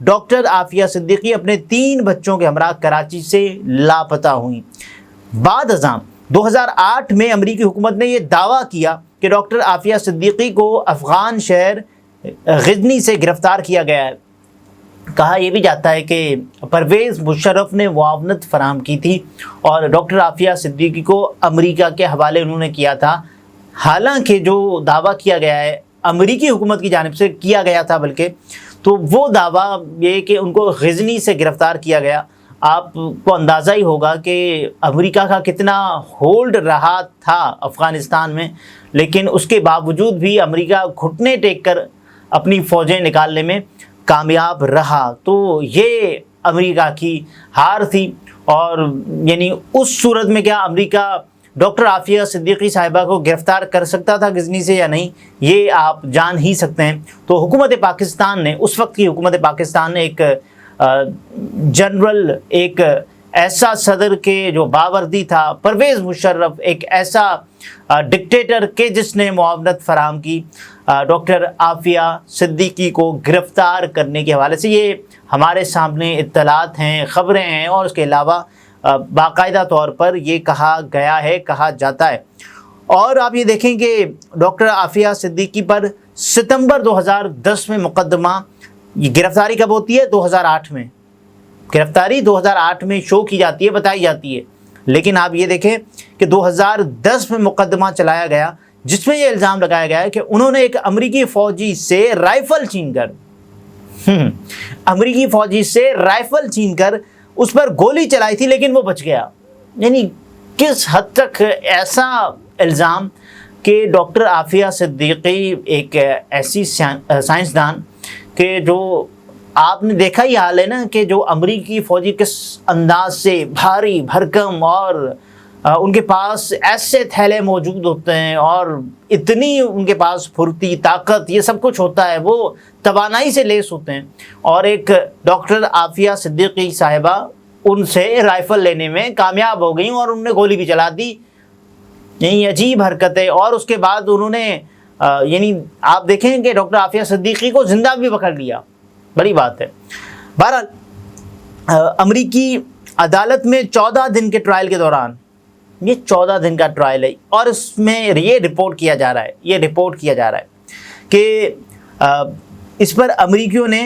Doctor Aafia Siddiqui اپنے 3 بچوں کے ہمراہ کراچی سے لاپتہ ہوئیں۔ بعد ازاں 2008 میں امریکی حکومت نے یہ دعویٰ کیا کہ ڈاکٹر عافیہ صدیقی کو افغان شہر غزنی سے گرفتار کیا گیا ہے۔ کہا یہ بھی جاتا ہے کہ پرویز مشرف نے معاونت فراہم کی تھی اور ڈاکٹر عافیہ صدیقی کو امریکہ کے حوالے انہوں نے کیا تھا، حالانکہ جو دعویٰ کیا گیا ہے امریکی حکومت کی جانب سے کیا گیا تھا، بلکہ تو وہ دعویٰ یہ کہ ان کو غزنی سے گرفتار کیا گیا۔ آپ کو اندازہ ہی ہوگا کہ امریکہ کا کتنا ہولڈ رہا تھا افغانستان میں، لیکن اس کے باوجود بھی امریکہ گھٹنے ٹیک کر اپنی فوجیں نکالنے میں کامیاب رہا۔ تو یہ امریکہ کی ہار تھی، اور یعنی اس صورت میں کیا امریکہ ڈاکٹر عافیہ صدیقی صاحبہ کو گرفتار کر سکتا تھا غزنی سے یا نہیں، یہ آپ جان ہی سکتے ہیں۔ تو حکومت پاکستان نے، اس وقت کی حکومت پاکستان نے ایک جنرل، ایک ایسا صدر کے جو باوردی تھا، پرویز مشرف، ایک ایسا ڈکٹیٹر کہ جس نے معاونت فراہم کی ڈاکٹر عافیہ صدیقی کو گرفتار کرنے کے حوالے سے۔ یہ ہمارے سامنے اطلاعات ہیں، خبریں ہیں، اور اس کے علاوہ باقاعدہ طور پر یہ کہا گیا ہے، کہا جاتا ہے۔ اور آپ یہ دیکھیں کہ ڈاکٹر عافیہ صدیقی پر ستمبر 2010 میں مقدمہ، یہ گرفتاری کب ہوتی ہے؟ 2008 میں گرفتاری 2008 میں شو کی جاتی ہے، بتائی جاتی ہے، لیکن آپ یہ دیکھیں کہ 2010 میں مقدمہ چلایا گیا جس میں یہ الزام لگایا گیا ہے کہ انہوں نے ایک امریکی فوجی سے رائفل چھین کر اس پر گولی چلائی تھی، لیکن وہ بچ گیا۔ یعنی کس حد تک ایسا الزام کہ ڈاکٹر عافیہ صدیقی ایک ایسی سائنسدان کہ جو آپ نے دیکھا ہی حال ہے نا کہ جو امریکی فوجی کس انداز سے بھاری بھرکم، اور ان کے پاس ایسے تھیلے موجود ہوتے ہیں اور اتنی ان کے پاس پھرتی، طاقت، یہ سب کچھ ہوتا ہے، وہ توانائی سے لیس ہوتے ہیں، اور ایک ڈاکٹر عافیہ صدیقی صاحبہ ان سے رائفل لینے میں کامیاب ہو گئیں اور انہوں نے گولی بھی چلا دی۔ یعنی عجیب حرکت ہے۔ اور اس کے بعد انہوں نے یعنی آپ دیکھیں کہ ڈاکٹر عافیہ صدیقی کو زندہ بھی پکڑ لیا، بڑی بات ہے۔ بہرحال امریکی عدالت میں 14 دن کے ٹرائل کے دوران، یہ 14 دن کا ٹرائل ہے، اور اس میں یہ رپورٹ کیا جا رہا ہے کہ اس پر امریکیوں نے،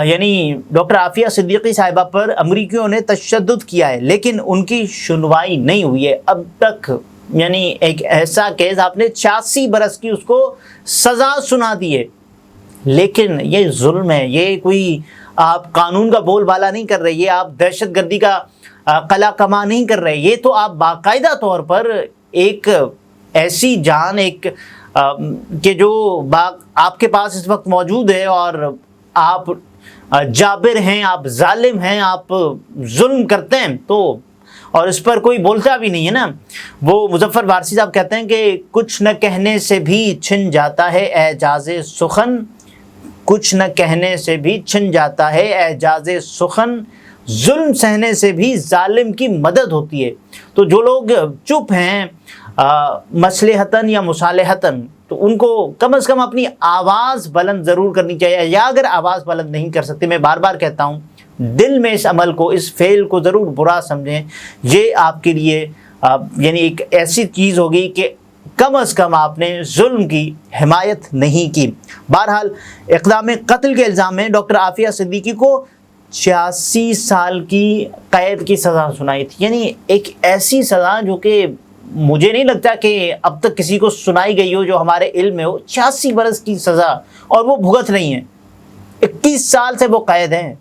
یعنی ڈاکٹر عافیہ صدیقی صاحبہ پر امریکیوں نے تشدد کیا ہے، لیکن ان کی سنوائی نہیں ہوئی ہے اب تک۔ یعنی ایک ایسا کیس، آپ نے 86 برس کی اس کو سزا سنا دی ہے، لیکن یہ ظلم ہے، یہ کوئی آپ قانون کا بول بالا نہیں کر رہے، یہ آپ دہشت گردی کا قلع کما نہیں کر رہے، یہ تو آپ باقاعدہ طور پر ایک ایسی جان، ایک کہ جو آپ کے پاس اس وقت موجود ہے، اور آپ جابر ہیں، آپ ظالم ہیں، آپ ظلم کرتے ہیں، تو اور اس پر کوئی بولتا بھی نہیں ہے نا۔ وہ مظفر وارثی صاحب کہتے ہیں کہ کچھ نہ کہنے سے بھی چھن جاتا ہے اعجاز سخن، کچھ نہ کہنے سے بھی چھن جاتا ہے اعجاز سخن، ظلم سہنے سے بھی ظالم کی مدد ہوتی ہے۔ تو جو لوگ چپ ہیں مصلحتاً یا مصالحتاً، تو ان کو کم از کم اپنی آواز بلند ضرور کرنی چاہیے، یا اگر آواز بلند نہیں کر سکتے، میں بار بار کہتا ہوں، دل میں اس عمل کو، اس فعل کو ضرور برا سمجھیں۔ یہ آپ کے لیے یعنی ایک ایسی چیز ہوگی کہ کم از کم آپ نے ظلم کی حمایت نہیں کی۔ بہرحال اقدام قتل کے الزام میں ڈاکٹر عافیہ صدیقی کو 86 سال کی قید کی سزا سنائی تھی، یعنی ایک ایسی سزا جو کہ مجھے نہیں لگتا کہ اب تک کسی کو سنائی گئی ہو جو ہمارے علم میں ہو۔ 86 برس کی سزا، اور وہ بھگت رہی ہیں، 21 سال سے وہ قید ہیں،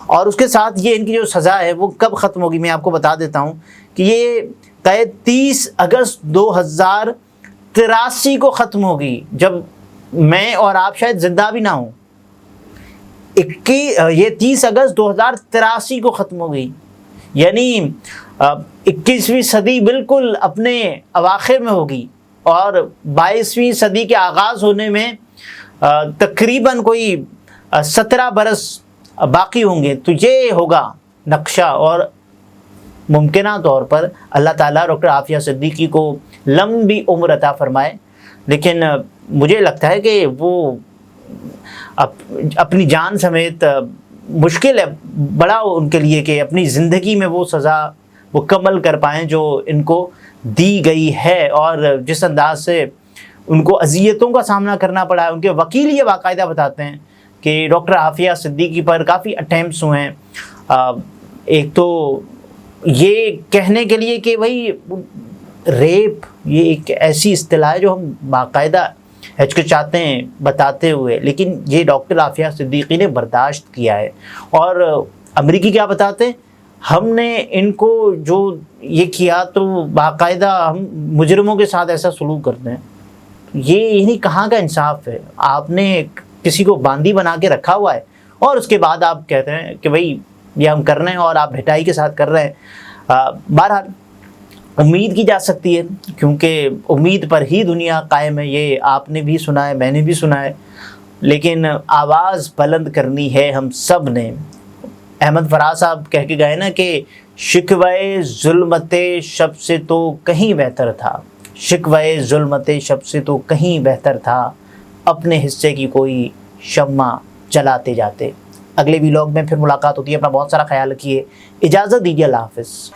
اور اس کے ساتھ یہ ان کی جو سزا ہے وہ کب ختم ہوگی میں آپ کو بتا دیتا ہوں کہ یہ قید 30 اگست 2083 کو ختم ہوگی، جب میں اور آپ شاید زندہ بھی نہ ہوں۔ یہ 30 اگست 2083 کو ختم ہو گئی، یعنی 21ویں صدی بالکل اپنے اواخر میں ہوگی، اور 22ویں صدی کے آغاز ہونے میں تقریباً کوئی 17 برس باقی ہوں گے۔ تو یہ ہوگا نقشہ، اور ممکنہ طور پر اللہ تعالیٰ ڈاکٹر عافیہ صدیقی کو لمبی عمر عطا فرمائے، لیکن مجھے لگتا ہے کہ وہ اپنی جان سمیت مشکل ہے بڑا ان کے لیے کہ اپنی زندگی میں وہ سزا مکمل کر پائیں جو ان کو دی گئی ہے، اور جس انداز سے ان کو اذیتوں کا سامنا کرنا پڑا ہے۔ ان کے وکیل یہ باقاعدہ بتاتے ہیں کہ ڈاکٹر عافیہ صدیقی پر کافی اٹیمپٹس ہوئے ہیں، ایک تو یہ کہنے کے لیے کہ بھائی ریپ یہ ایک ایسی اصطلاح ہے جو ہم باقاعدہ ہچکچاتے ہیں بتاتے ہوئے، لیکن یہ ڈاکٹر عافیہ صدیقی نے برداشت کیا ہے۔ اور امریکی کیا بتاتے ہیں، ہم نے ان کو جو یہ کیا تو باقاعدہ ہم مجرموں کے ساتھ ایسا سلوک کرتے ہیں۔ یہ کہاں کا انصاف ہے؟ آپ نے کسی کو باندی بنا کے رکھا ہوا ہے اور اس کے بعد آپ کہتے ہیں کہ بھائی یہ ہم کر رہے ہیں، اور آپ بھٹائی کے ساتھ کر رہے ہیں۔ بہرحال امید کی جا سکتی ہے، کیونکہ امید پر ہی دنیا قائم ہے، یہ آپ نے بھی سنا ہے، میں نے بھی سنا ہے، لیکن آواز بلند کرنی ہے ہم سب نے۔ احمد فراز صاحب کہہ کے گئے نا کہ شکوے ظلمت شب سے تو کہیں بہتر تھا، شکوے ظلمت شب سے تو کہیں بہتر تھا، اپنے حصے کی کوئی شمع جلاتے جاتے۔ اگلے ویلاگ میں پھر ملاقات ہوتی ہے، اپنا بہت سارا خیال رکھیے، اجازت دیجیے، اللہ حافظ۔